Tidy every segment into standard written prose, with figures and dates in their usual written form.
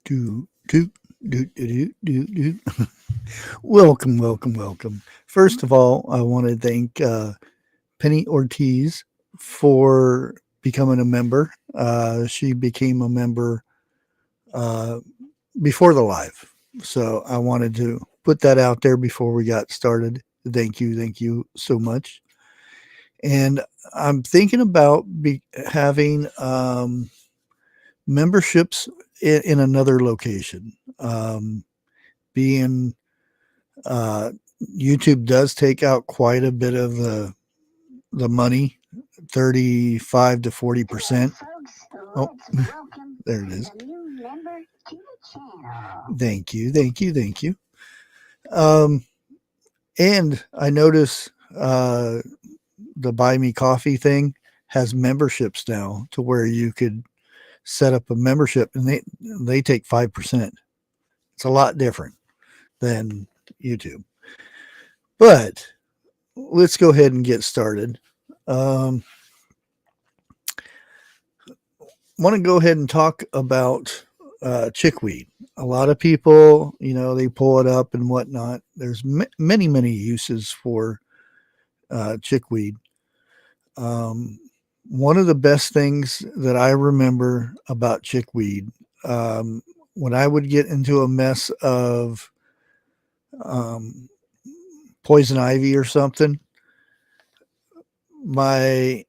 do, do, do. Welcome, welcome, welcome. First of all, I want to thank Penny Ortiz for becoming a member. She became a member uh, before the live. So I wanted to put that out there before we got started. Thank you so much. And I'm thinking about having memberships in another location. Being uh, YouTube does take out quite a bit of the money, 35 to 40%. Oh, there it is. Thank you. And I notice the Buy Me Coffee thing has memberships now to where you could set up a membership and they take 5%. It's a lot different than YouTube. But let's go ahead and get started. Want to go ahead and talk about chickweed. A lot of people, they pull it up and whatnot. There's many uses for chickweed. One of the best things that I remember about chickweed, when I would get into a mess of poison ivy or something, my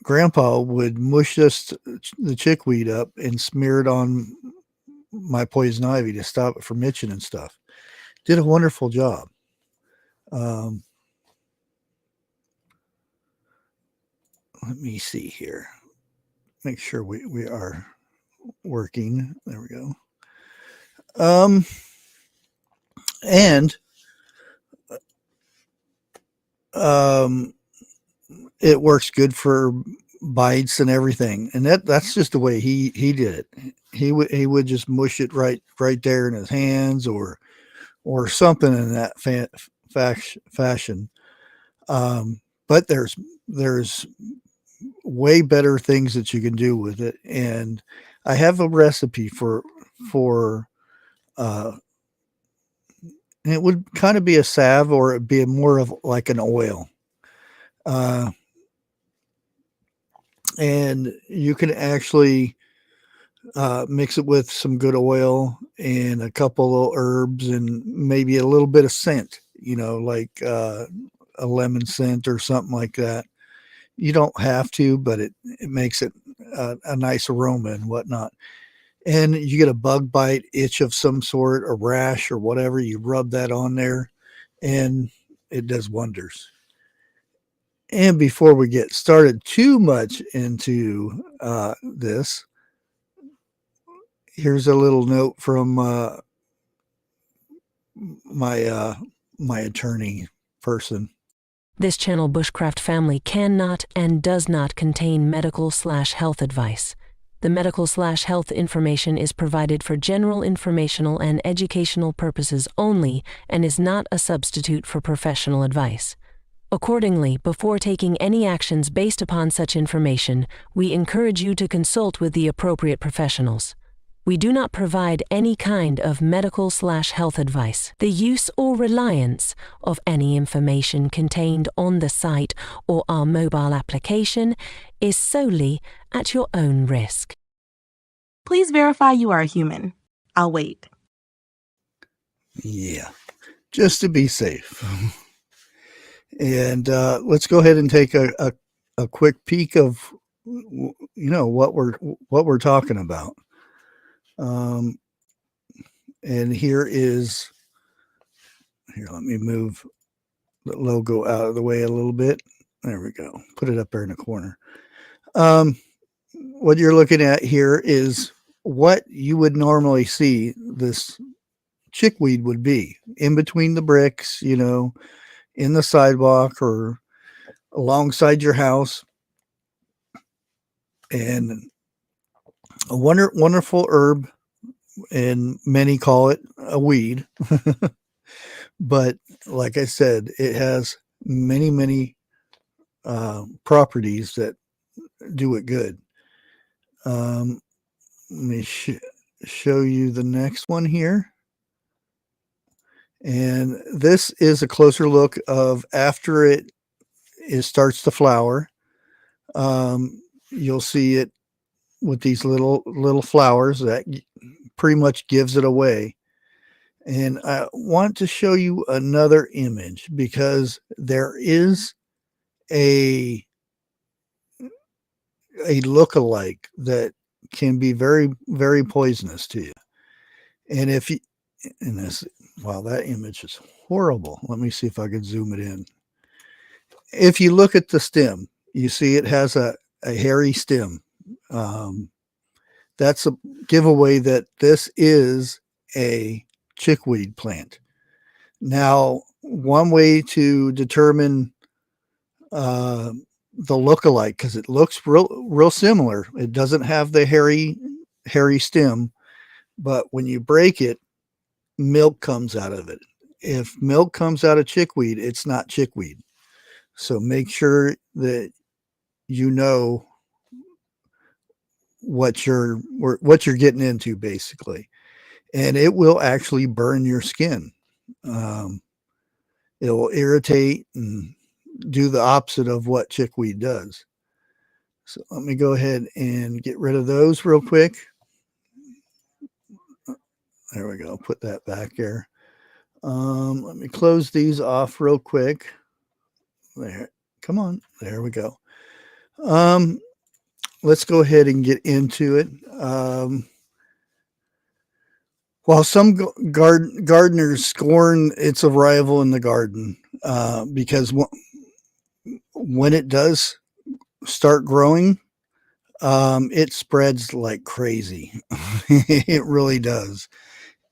grandpa would mush the chickweed up and smear it on my poison ivy to stop it from itching and stuff. Did a wonderful job. Let me see here. Make sure we are working. There we go. And it works good for bites and everything. And that's just the way he did it. He would just mush it right there in his hands or something in that fashion. But there's way better things that you can do with it. And I have a recipe for it would kind of be a salve, or it'd be more of like an oil. And you can actually mix it with some good oil and a couple of herbs and maybe a little bit of scent, like a lemon scent or something like that. You don't have to, but it makes it a nice aroma and whatnot. And you get a bug bite, itch of some sort, a rash or whatever, you rub that on there and it does wonders. And before we get started too much into this, here's a little note from my attorney person. This channel, Bushcraft Family, cannot and does not contain medical/health advice. The medical/health information is provided for general informational and educational purposes only and is not a substitute for professional advice. Accordingly, before taking any actions based upon such information, we encourage you to consult with the appropriate professionals. We do not provide any kind of medical/health advice. The use or reliance of any information contained on the site or our mobile application is solely at your own risk. Please verify you are a human. I'll wait. Yeah, just to be safe. And let's go ahead and take a quick peek of what we're talking about. And here, let me move the logo out of the way a little bit. There we go. Put it up there in the corner. What you're looking at here is what you would normally see this chickweed would be in between the bricks, in the sidewalk or alongside your house. And a wonderful herb, and many call it a weed. But like I said, it has many properties that do it good. Let me show you the next one here. And this is a closer look of after it starts to flower. You'll see it with these little flowers that pretty much gives it away. And I want to show you another image because there is a look-alike that can be very, very poisonous to you. And if you, and this, wow, that image is horrible. Let me see if I can zoom it in. If you look at the stem, you see it has a hairy stem. That's a giveaway that this is a chickweed plant. Now, one way to determine the look-alike, because it looks real similar. It doesn't have the hairy stem, but when you break it, milk comes out of it. If milk comes out of chickweed, it's not chickweed. So make sure that you know what you're getting into, basically. And it will actually burn your skin. It will irritate and do the opposite of what chickweed does. So let me go ahead and get rid of those real quick. There we go. Put that back there. Let me close these off real quick. There. Come on. There we go. Let's go ahead and get into it. While some gardeners scorn its arrival in the garden, because when it does start growing, it spreads like crazy. It really does.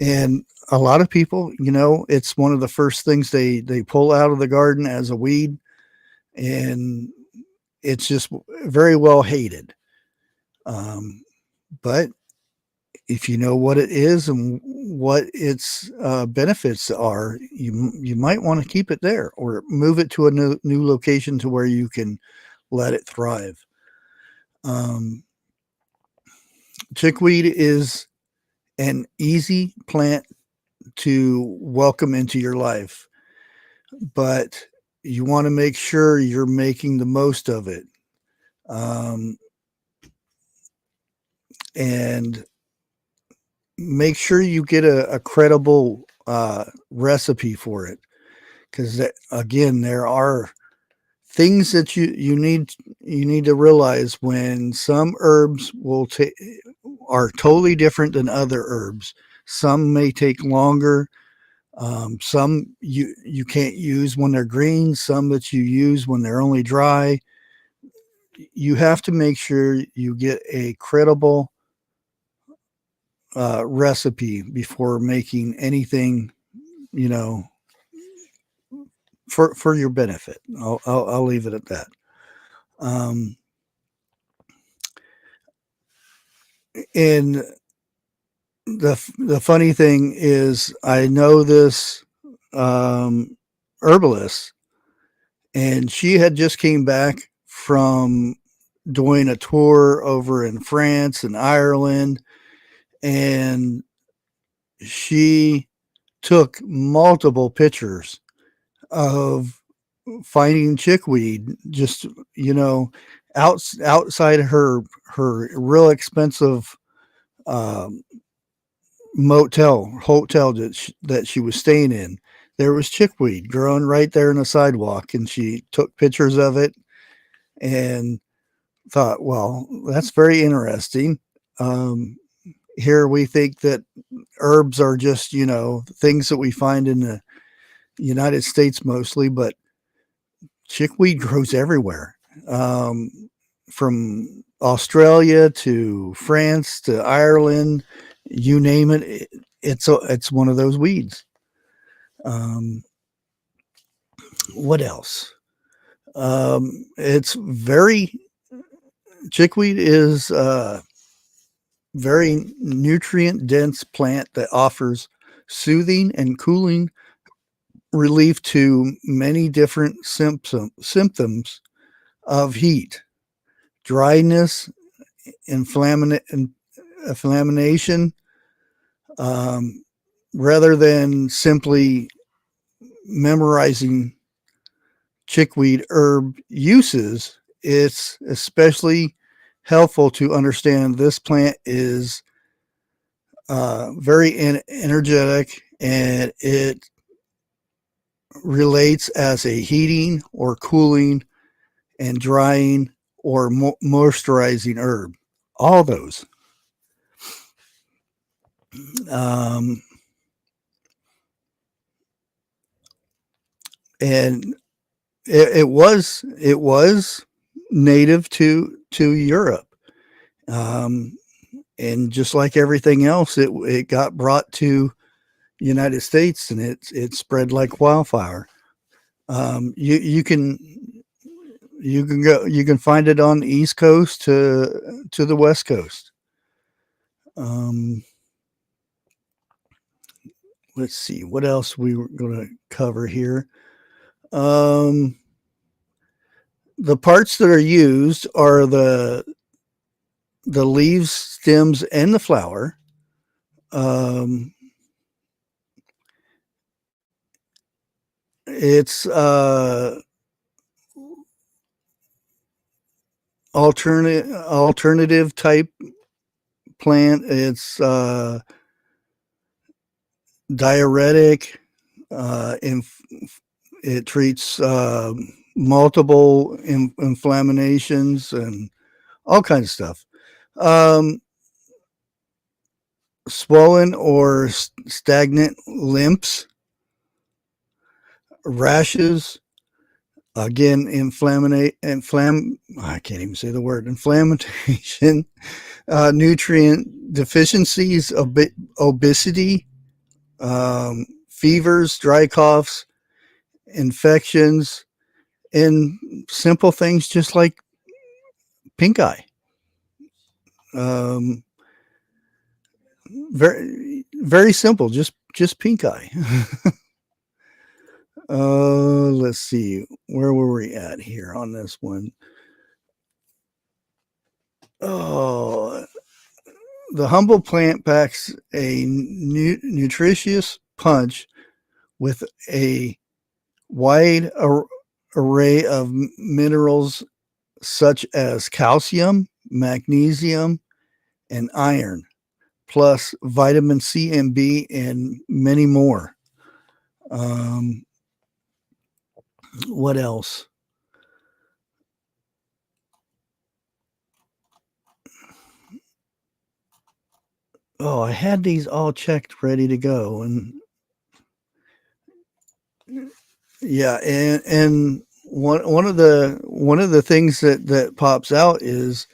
And a lot of people, it's one of the first things they pull out of the garden as a weed, and it's just very well hated. But if you know what it is and what its benefits are, you might want to keep it there or move it to a new location to where you can let it thrive. Chickweed is an easy plant to welcome into your life, but you want to make sure you're making the most of it. And make sure you get a credible recipe for it, because again, there are things that you need to realize when some herbs are totally different than other herbs. Some may take longer. Some you can't use when they're green. Some that you use when they're only dry. You have to make sure you get a credible recipe before making anything, for your benefit. I'll leave it at that. And the funny thing is, I know this herbalist, and she had just came back from doing a tour over in France and Ireland, and she took multiple pictures of finding chickweed, just outside her real expensive hotel that she was staying in. There was chickweed growing right there in the sidewalk, and she took pictures of it and thought, well, that's very interesting. Here we think that herbs are just, things that we find in the United States mostly, but chickweed grows everywhere. From Australia to France to Ireland, you name it, it's one of those weeds. What else? Chickweed is a very nutrient dense plant that offers soothing and cooling relief to many different symptoms of heat, dryness, inflammation, Rather than simply memorizing chickweed herb uses, it's especially helpful to understand this plant is very energetic, and it relates as a heating or cooling and drying or moisturizing herb. All those. And it was native to Europe. And just like everything else, it got brought to United States, and it spread like wildfire. You can find it on the East Coast to the West Coast. Let's see what else we were going to cover here. The parts that are used are the leaves, stems, and the flower. It's alternative type plant. It's diuretic. It treats multiple inflammations and all kinds of stuff. Swollen or stagnant limbs, rashes, again, I can't even say the word, inflammation, nutrient deficiencies, obesity, fevers, dry coughs, infections, and simple things just like pink eye. Very, very simple, just pink eye. Let's see, where were we at here on this one? Oh, the humble plant packs a nutritious punch with a wide array of minerals such as calcium, magnesium, and iron, plus vitamin C and B, and many more. What else? Oh, I had these all checked, ready to go, and yeah, and one of the things that pops out is,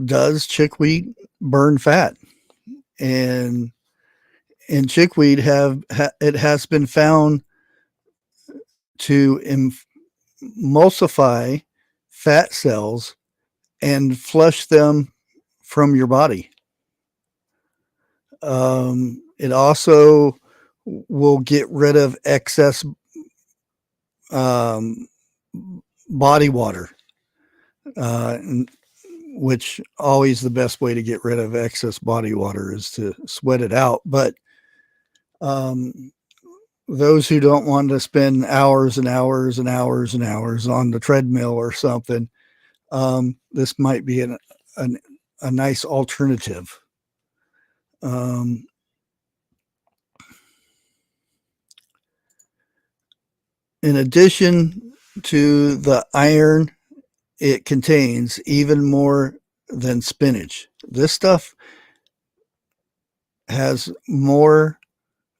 does chickweed burn fat? And chickweed it has been found to emulsify fat cells and flush them from your body. It also will get rid of excess body water, which always the best way to get rid of excess body water is to sweat it out. But those who don't want to spend hours and hours and hours and hours on the treadmill or something, this might be a nice alternative. In addition to the iron it contains, even more than spinach, this stuff has more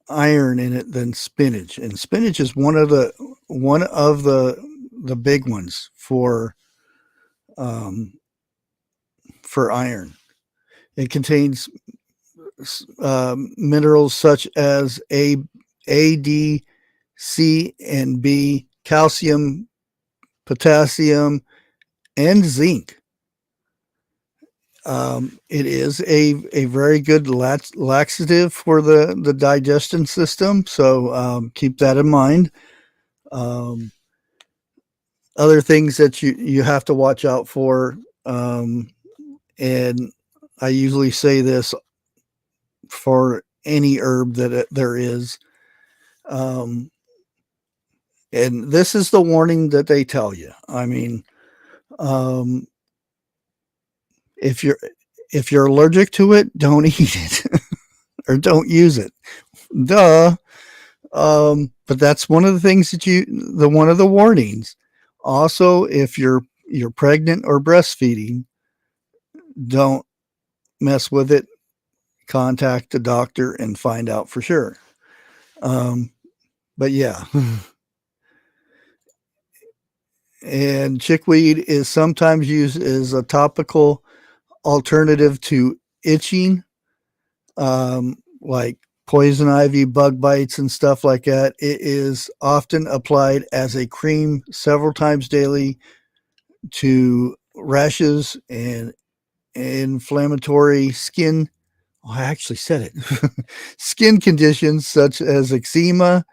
iron in it than spinach, and spinach is one of the big ones for iron. It contains minerals such as A, D, C, and B, calcium, potassium, and zinc. It is a very good laxative for the digestion system, so keep that in mind. Other things that you have to watch out for, and I usually say this for any herb that there is. And this is the warning that they tell you. I mean, um, if you're allergic to it, don't eat it or don't use it. Duh. But that's one of the things that one of the warnings. Also, if you're pregnant or breastfeeding, don't mess with it. Contact the doctor and find out for sure. But yeah. And chickweed is sometimes used as a topical alternative to itching, like poison ivy, bug bites, and stuff like that. It is often applied as a cream several times daily to rashes and inflammatory skin. Oh, I actually said it. Skin conditions such as eczema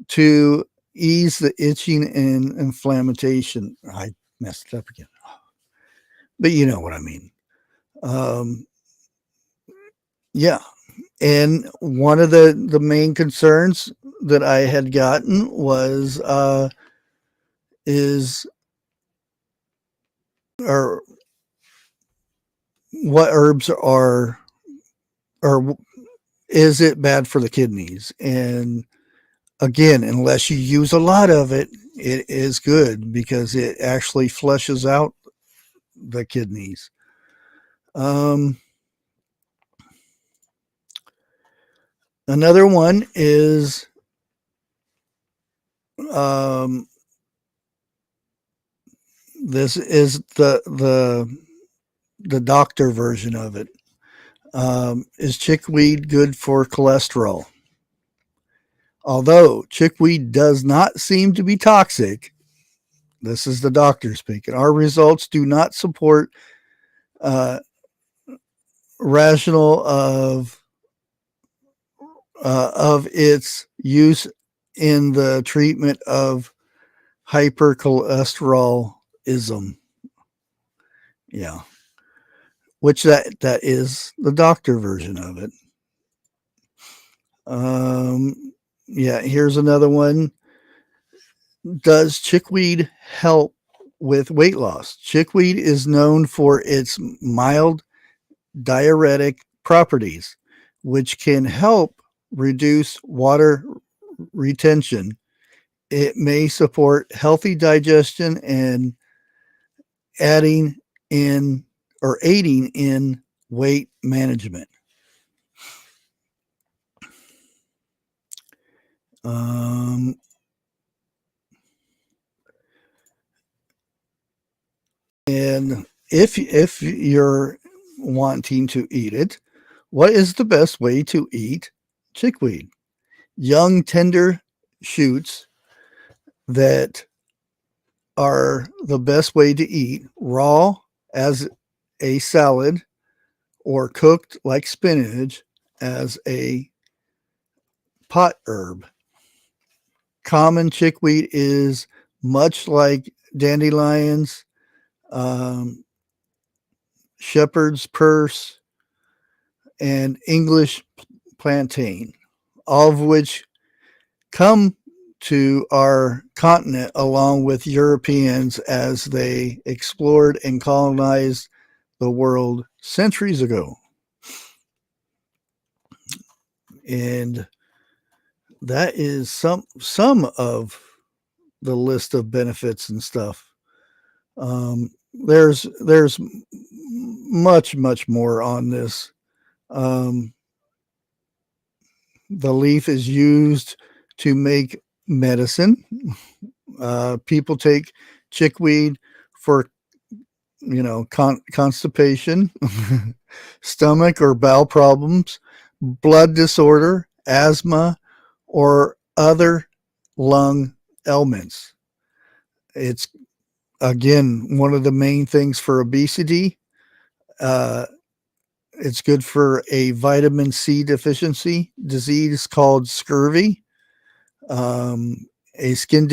to ease the itching and inflammation. I messed it up again. But you know what I mean. Yeah. And one of the main concerns that I had gotten was or what herbs are, or is it bad for the kidneys? And again, unless you use a lot of it, it is good because it actually flushes out the kidneys. Another one is this is the doctor version of it. Is chickweed good for cholesterol? Although chickweed does not seem to be toxic, this is the doctor speaking. Our results do not support rational of its use in the treatment of hypercholesterolism. Yeah, which that is the doctor version of it. Yeah, here's another one. Does chickweed help with weight loss? Chickweed is known for its mild diuretic properties, which can help reduce water retention. It may support healthy digestion and aiding in weight management. And if you're wanting to eat it, what is the best way to eat chickweed? Young, tender shoots that are the best way to eat, raw as a salad or cooked like spinach as a pot herb. Common chickweed is much like dandelions, shepherd's purse, and English plantain, all of which come to our continent along with Europeans as they explored and colonized the world centuries ago. And that is some of the list of benefits and stuff. There's much more on this. The leaf is used to make medicine. People take chickweed for constipation, stomach or bowel problems, blood disorder, asthma, or other lung ailments. It's again one of the main things for obesity. It's good for a vitamin C deficiency disease called scurvy, a skin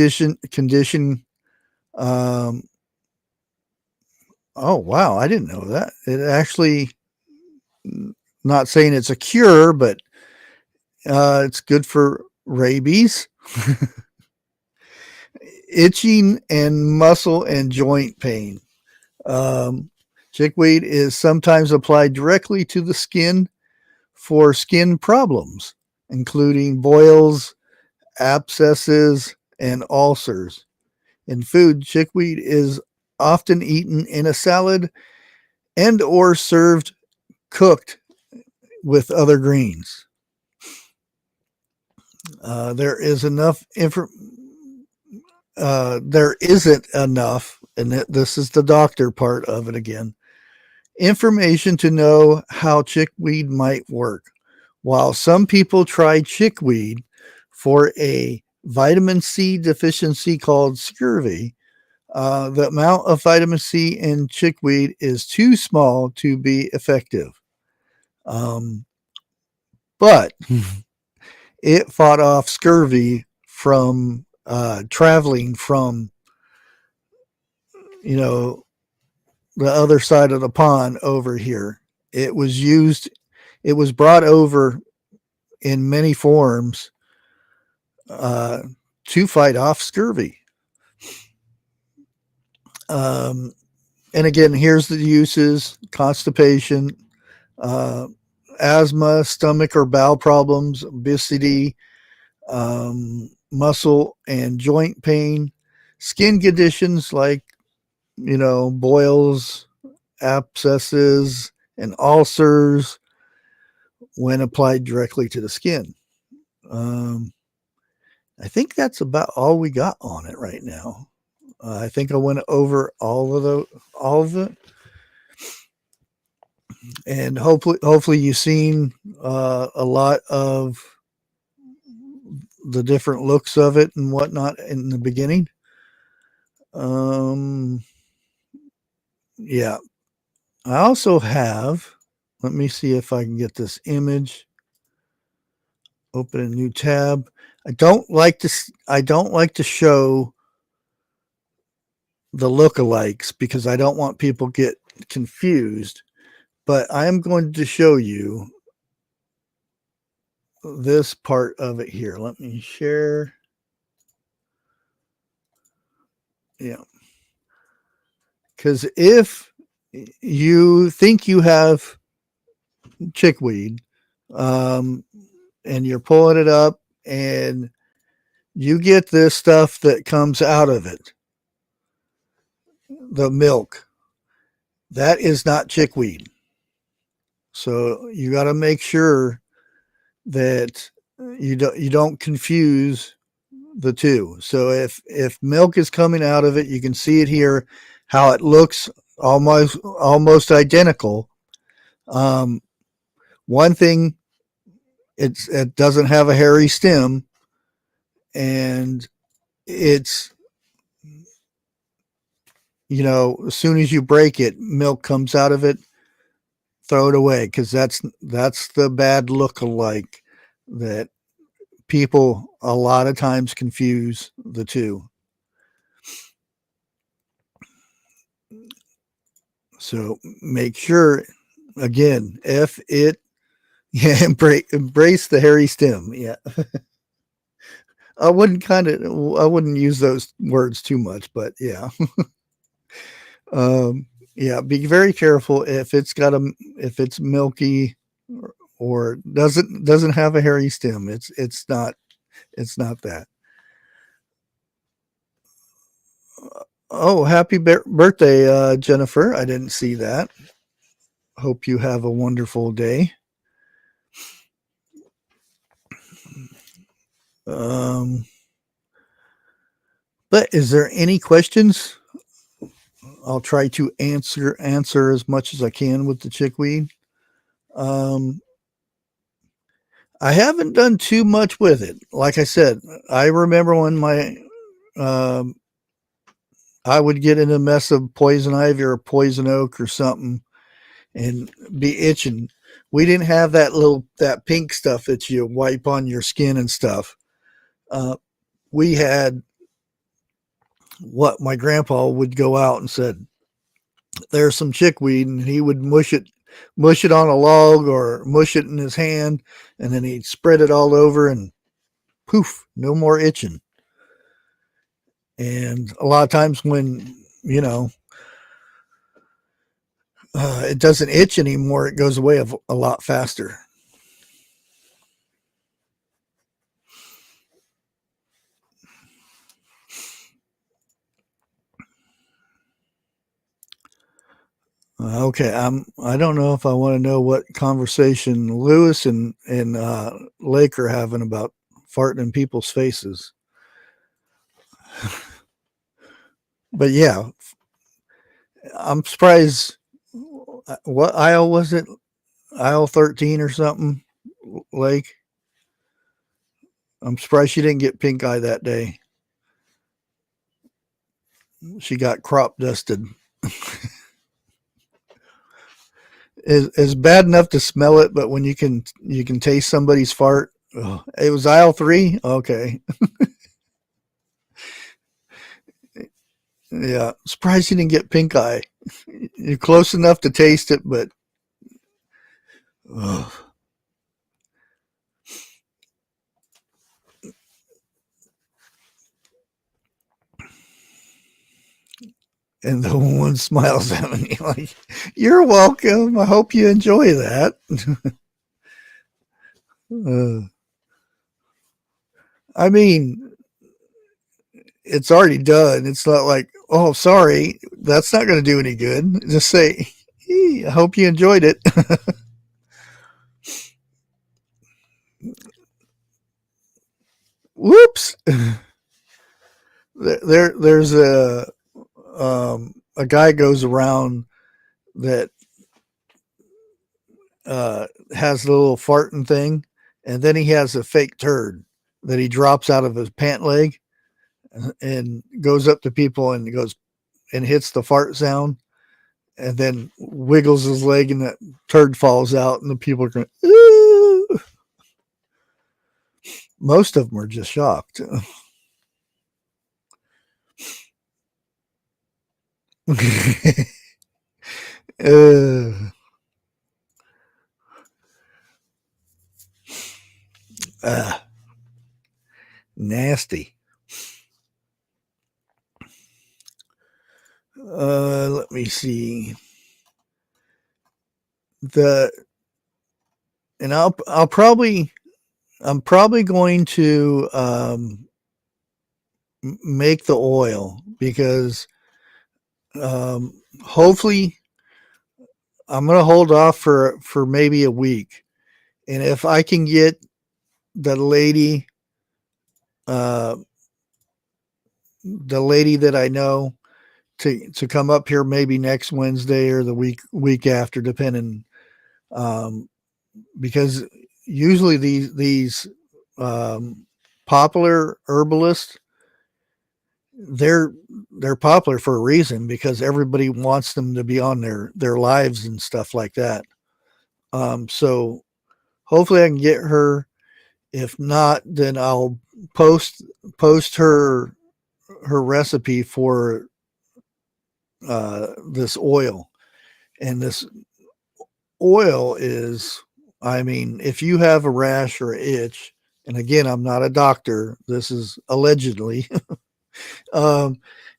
condition. Oh wow, I didn't know that. It actually not saying it's a cure, but it's good for rabies, itching, and muscle and joint pain. Chickweed is sometimes applied directly to the skin for skin problems, including boils, abscesses, and ulcers. In food, chickweed is often eaten in a salad and or served cooked with other greens. There isn't enough, and this is the doctor part of it again, information to know how chickweed might work. While some people try chickweed for a vitamin C deficiency called scurvy, the amount of vitamin C in chickweed is too small to be effective. But it fought off scurvy from traveling from, the other side of the pond over here. It was brought over in many forms to fight off scurvy. And again, here's the uses: constipation, asthma, stomach or bowel problems, obesity, muscle and joint pain, skin conditions like, boils, abscesses, and ulcers when applied directly to the skin. I think that's about all we got on it right now. I think I went over all of it, and hopefully you've seen a lot of the different looks of it and whatnot in the beginning. Yeah, I also have. Let me see if I can get this image. Open a new tab. I don't like to show the lookalikes because I don't want people to get confused, but I am going to show you this part of it here. Let me share. Yeah. Because if you think you have chickweed, and you're pulling it up and you get this stuff that comes out of it, the milk, that is not chickweed. So you got to make sure that you don't confuse the two. So if milk is coming out of it, you can see it here, how it looks almost identical. One thing, it doesn't have a hairy stem, and it's, as soon as you break it, milk comes out of it, throw it away, because that's the bad look-alike that people a lot of times confuse the two. So make sure, again, embrace the hairy stem. Yeah. I wouldn't use those words too much, but yeah. Yeah, be very careful if it's milky or doesn't have a hairy stem. It's not that. Oh, happy birthday, Jennifer. I didn't see that. Hope you have a wonderful day. But is there any questions? I'll try to answer as much as I can with the chickweed. I haven't done too much with it. Like I said, I remember when I would get in a mess of poison ivy or poison oak or something and be itching. We didn't have that pink stuff that you wipe on your skin and stuff. We had what my grandpa would go out and said, there's some chickweed, and he would mush it mush it on a log or mush it in his hand, and then he'd spread it all over and poof, no more itching. And a lot of times when, it doesn't itch anymore, it goes away a lot faster. Okay, I don't know if I want to know what conversation Lewis and Lake are having about farting in people's faces. But yeah, I'm surprised. What aisle was it? Aisle 13 or something, Lake? I'm surprised she didn't get pink eye that day. She got crop dusted. It's bad enough to smell it, but when you can taste somebody's fart. Oh, it was aisle 3. Okay. Yeah, surprised you didn't get pink eye. You're close enough to taste it, but ugh. And the one smiles at me like, "You're welcome. I hope you enjoy that." I mean, it's already done. It's not like, "Oh, sorry, that's not going to do any good." Just say, "Hey, I hope you enjoyed it." Whoops. There's a guy goes around that has the little farting thing, and then he has a fake turd that he drops out of his pant leg and goes up to people and goes and hits the fart sound, and then wiggles his leg, and that turd falls out, and the people are going, "Ooh." Most of them are just shocked. Nasty. Let me see. And I'm probably going to make the oil, because hopefully I'm going to hold off for maybe a week. And if I can get the lady that I know to come up here maybe next Wednesday or the week after, depending, because usually these popular herbalists, they're popular for a reason, because everybody wants them to be on their lives and stuff like that. So hopefully I can get her. If not, then I'll post her recipe for this oil. And this oil is, I mean, if you have a rash or itch, and again, I'm not a doctor, this is allegedly,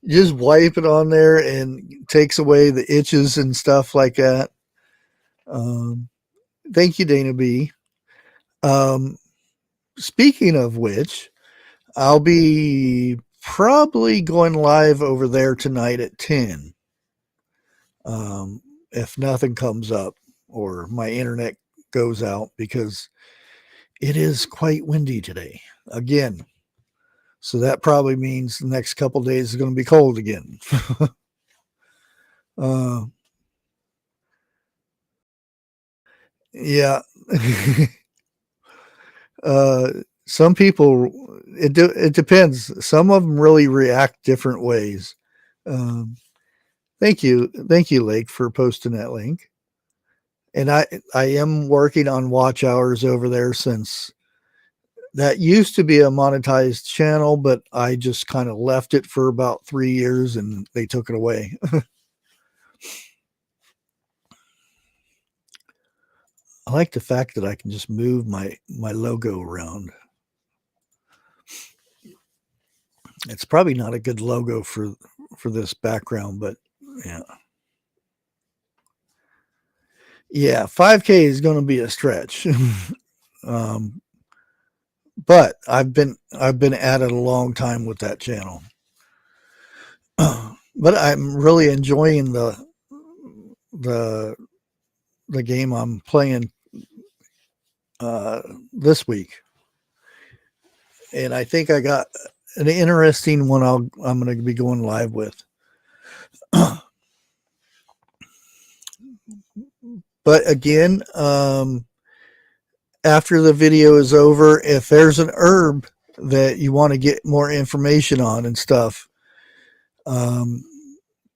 just wipe it on there and takes away the itches and stuff like that. Thank you, Dana B. Speaking of which, I'll be probably going live over there tonight at 10. If nothing comes up or my internet goes out, because it is quite windy today again. So that probably means the next couple days is going to be cold again. Yeah. Some people, it depends. Some of them really react different ways. Thank you, Lake, for posting that link. And I am working on watch hours over there, since that used to be a monetized channel, but I just kind of left it for about 3 years and they took it away. I like the fact that I can just move my logo around. It's probably not a good logo for this background, but yeah. Yeah, 5K is going to be a stretch. But I've been at it a long time with that channel. But I'm really enjoying the game I'm playing this week. And I think I got an interesting one I'm going to be going live with. But again, after the video is over, if there's an herb that you want to get more information on and stuff,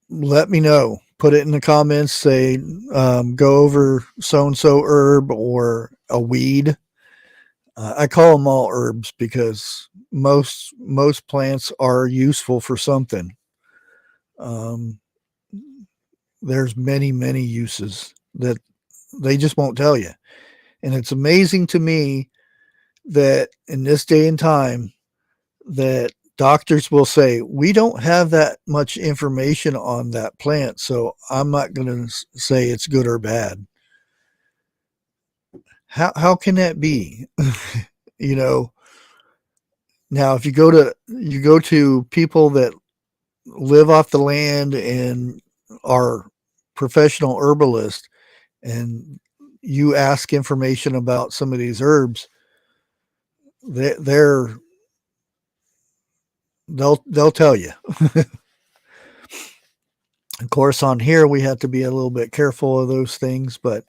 let me know. Put it in the comments. Say, go over so-and-so herb or a weed. I call them all herbs because most plants are useful for something. There's many uses that they just won't tell you. And it's amazing to me that in this day and time that doctors will say, we don't have that much information on that plant, so I'm not going to say it's good or bad. How can that be? You know, now if you go to people that live off the land and are professional herbalists, and you ask information about some of these herbs, they'll tell you. Of course, on here we have to be a little bit careful of those things, but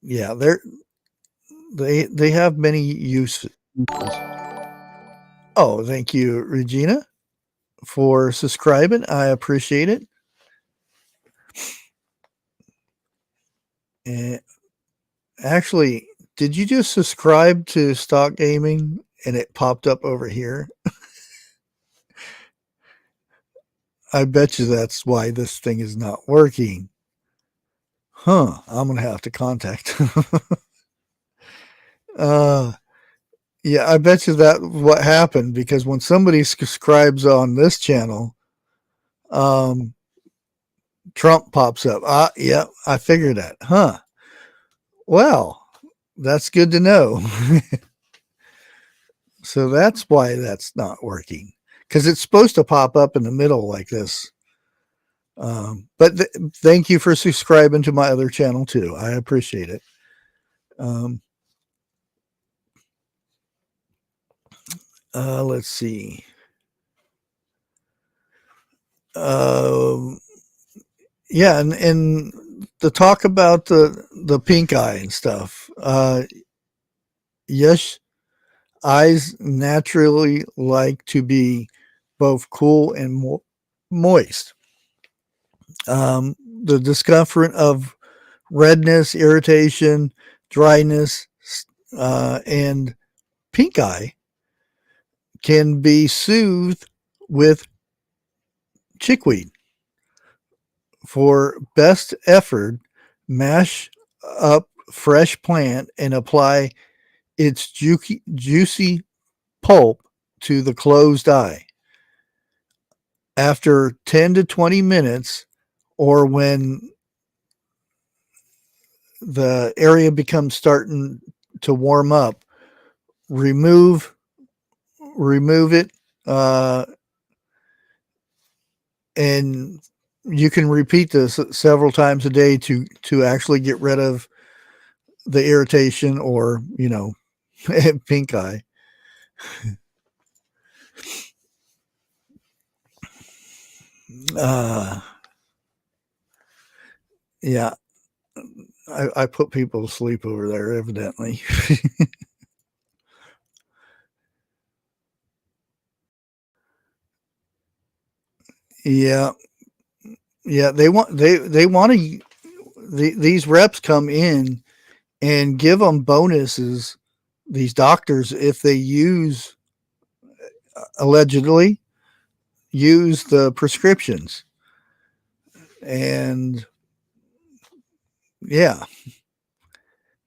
yeah, they have many uses. Oh, thank you, Regina, for subscribing. I appreciate it. And actually, did you just subscribe to Stock Gaming and it popped up over here? I bet you that's why this thing is not working. Huh, I'm going to have to contact. Yeah, I bet you that what happened, because when somebody subscribes on this channel, Trump pops up. Yeah, I figured that. Huh. Well, that's good to know. So that's why that's not working, because it's supposed to pop up in the middle like this. But thank you for subscribing to my other channel too. I appreciate it. Let's see. Yeah, and the talk about the pink eye and stuff. Yes, eyes naturally like to be both cool and moist. The discomfort of redness, irritation, dryness, and pink eye can be soothed with chickweed. For best effort, mash up fresh plant and apply its juicy pulp to the closed eye. After 10 to 20 minutes, or when the area becomes starting to warm up, remove it, and you can repeat this several times a day to actually get rid of the irritation or, pink eye. Yeah, I put people to sleep over there, evidently. Yeah, they want to. These reps come in and give them bonuses. These doctors, if they allegedly use the prescriptions, and Yeah.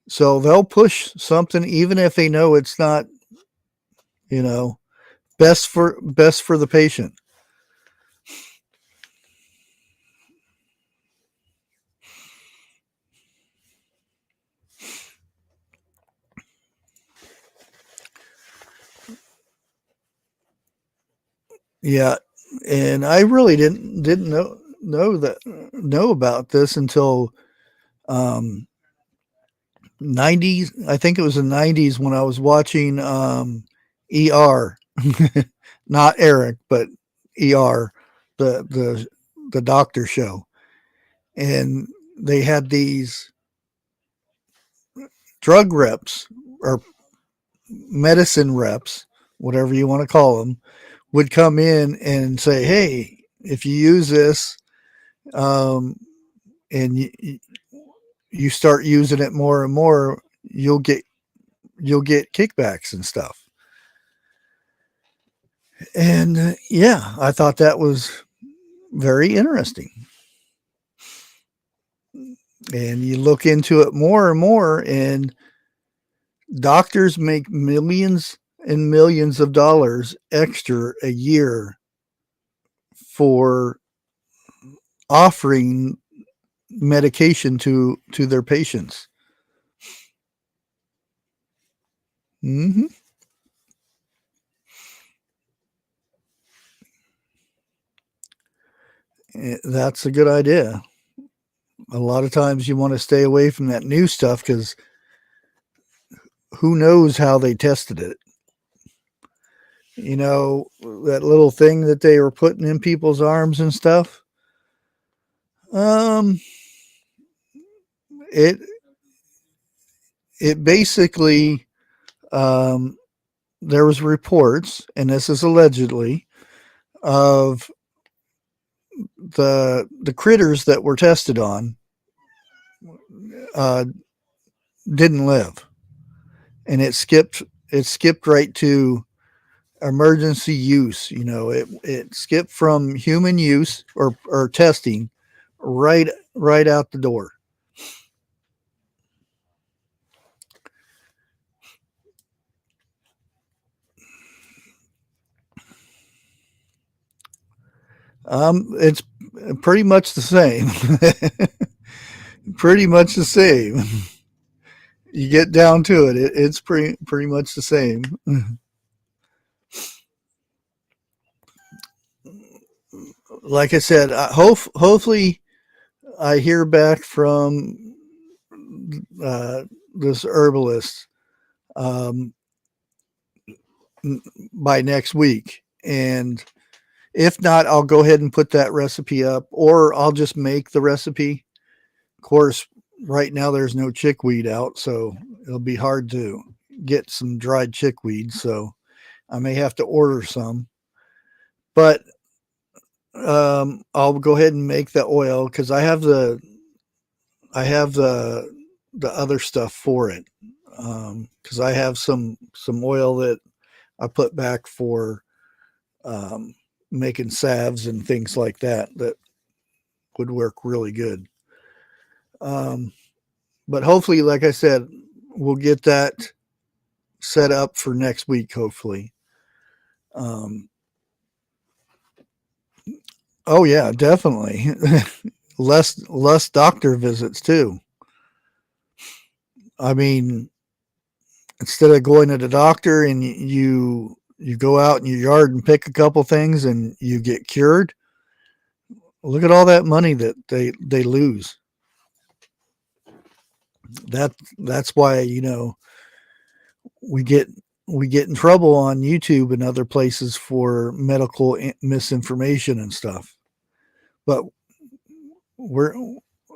So they'll push something even if they know it's not, you know, best for the patient. Yeah, and I really didn't know about this until um 90s. I think it was the 90s when I was watching ER. Not Eric, but ER, the doctor show. And they had these drug reps or medicine reps, whatever you want to call them, would come in and say, "Hey, if you use this, um, and you start using it more and more, you'll get kickbacks and stuff." And yeah, I thought that was very interesting. And you look into it more and more, and doctors make millions and millions of dollars extra a year for offering medication to their patients. Mm-hmm. That's a good idea. A lot of times you want to stay away from that new stuff because who knows how they tested it. You know, that little thing that they were putting in people's arms and stuff. Um, it basically, um, there was reports, and this is allegedly, of the critters that were tested on uh, didn't live, and it skipped right to emergency use. You know, it skipped from human use or testing right out the door. It's pretty much the same. Pretty much the same. You get down to it, it's pretty much the same. Like I said, hopefully I hear back from this herbalist um, by next week, and if not, I'll go ahead and put that recipe up, or I'll just make the recipe. Of course, right now there's no chickweed out, so it'll be hard to get some dried chickweed. So I may have to order some, but I'll go ahead and make the oil because I have the other stuff for it. Because I have some oil that I put back for um, making salves and things like that would work really good. Um, but hopefully, like I said, we'll get that set up for next week. Hopefully. Um, oh yeah, definitely. less doctor visits too. I mean, instead of going to the doctor and you go out in your yard and pick a couple things and you get cured, look at all that money that they lose. That's why, you know, we get in trouble on YouTube and other places for medical misinformation and stuff. But we're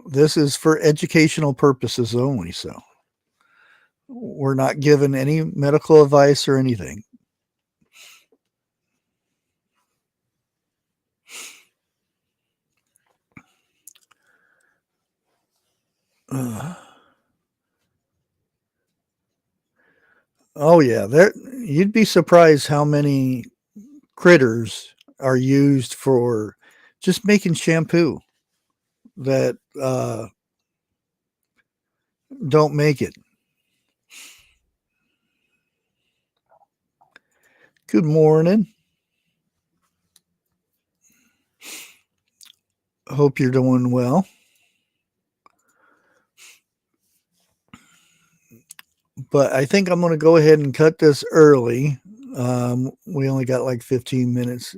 this is for educational purposes only, so we're not given any medical advice or anything. Oh yeah, there you'd be surprised how many critters are used for just making shampoo that don't make it. Good morning. Hope you're doing well. But I think I'm going to go ahead and cut this early. We only got like 15 minutes.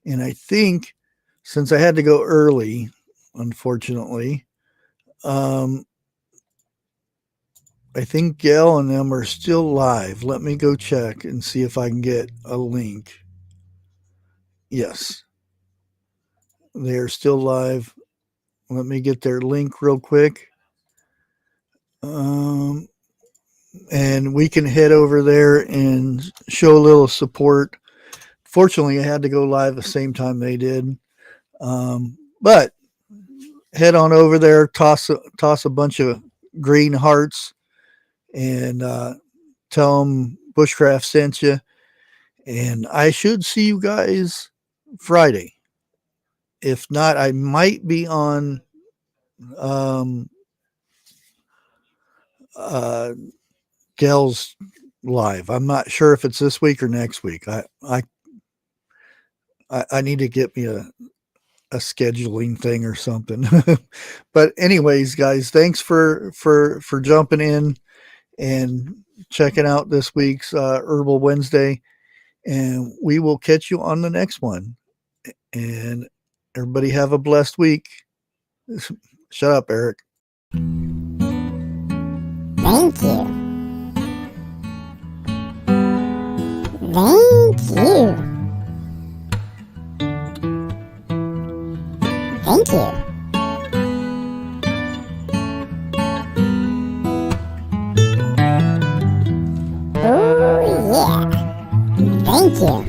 And I think since I had to go early, unfortunately, I think Gail and them are still live. Let me go check and see if I can get a link. Yes, they are still live. Let me get their link real quick. And we can head over there and show a little support. Fortunately, I had to go live the same time they did. But head on over there, toss a bunch of green hearts, and tell them Bushcraft sent you. And I should see you guys Friday. If not, I might be on Gail's live. I'm not sure if it's this week or next week. I need to get me a scheduling thing or something. But anyways, guys, thanks for jumping in and checking out this week's Herbal Wednesday, and we will catch you on the next one. And everybody have a blessed week. Shut up, Eric. Thank you. Thank you. Thank you. Oh, yeah. Thank you.